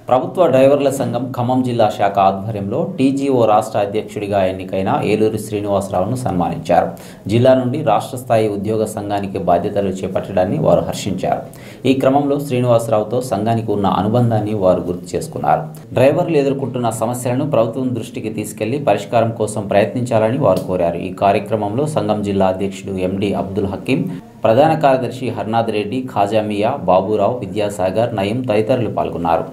ప్రభుత్వ డ్రైవర్ల సంఘం ఖమ్మం జిల్లా శాఖ ఆధ్వర్యంలో టీజీఓ రాష్ట్ర అధ్యక్షుడిగా ఎన్నికైన ఏలూరి శ్రీనివాసరావును సన్మానించారు. జిల్లా నుండి రాష్ట్ర స్థాయి ఉద్యోగ సంఘానికి బాధ్యతలు చేపట్టడాన్ని వారు హర్షించారు. ఈ క్రమంలో శ్రీనివాసరావుతో సంఘానికి ఉన్న అనుబంధాన్ని వారు గుర్తు చేసుకున్నారు. డ్రైవర్లు ఎదుర్కొంటున్న సమస్యలను ప్రభుత్వం దృష్టికి తీసుకెళ్లి పరిష్కారం కోసం ప్రయత్నించాలని వారు కోరారు. ఈ కార్యక్రమంలో సంఘం జిల్లా అధ్యక్షుడు ఎండి అబ్దుల్ హకీం, ప్రధాన కార్యదర్శి హర్నాథ్ రెడ్డి, ఖాజామియా, బాబురావు, విద్యాసాగర్, నయీం తదితరులు పాల్గొన్నారు.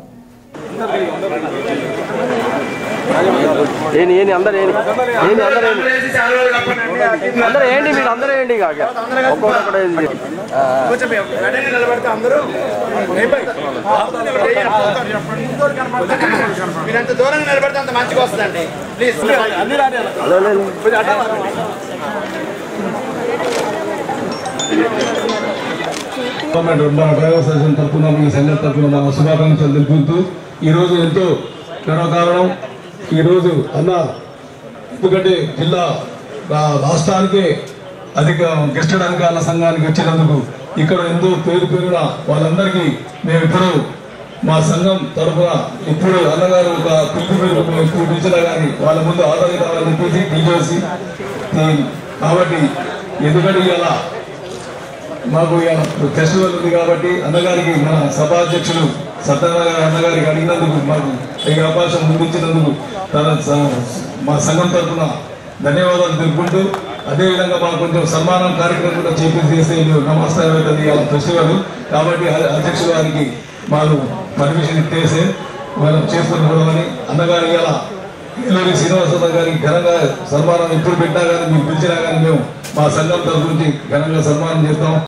మీరంత దూరంగా నిలబడితే అంత మంచిగా వస్తుందండి. ప్లీజ్ డ్రైవర్ అసోసియేషన్ తరఫున మీ సంఘం తరఫున మా శుభాకాంక్షలు తెలుపుతూ ఈరోజు ఎంతో గర్వకారణం. ఈరోజు అన్న ఎందుకంటే జిల్లా రాష్ట్రానికే అధిక గెస్టెడ్ అధికారుల సంఘానికి వచ్చినందుకు ఇక్కడ ఎంతో పేరున వాళ్ళందరికీ మేము ఇప్పుడు మా సంఘం తరఫున ఇప్పుడు అన్నగారు ఒక పిలుపు పిలిచినా కానీ వాళ్ళ ముందు ఆదాయ కావాలని చెప్పేసి టీజేసి కాబట్టి ఎందుకంటే ఇలా మాకు ఫెస్టివల్ ఉంది కాబట్టి అన్నగారికి మన సభాధ్యక్షులు సత్యనారాయణ అన్నగారికి అడిగినందుకు మాకు ఈ అవకాశం ముందుంచినందుకు మా సంఘం తరఫున ధన్యవాదాలు తెలుపుకుంటూ అదేవిధంగా మాకు కొంచెం సన్మానం కార్యక్రమం కూడా చేసే నమస్కారం అవుతుంది ఇలా ఫెస్టివల్ కాబట్టి అధ్యక్షుల గారికి మాకు పర్మిషన్ ఇచ్చేసే మనం చేసుకుని పోవని అన్నగారు ఇలా ఏలూరి శ్రీనివాసరావు గారికి ఘనంగా సన్మానం ఎప్పుడు పెట్టినా కానీ మీకు పిలిచినా కానీ మేము మా సంఘం తరఫు నుంచి ఘనంగా సన్మానం చేస్తాం.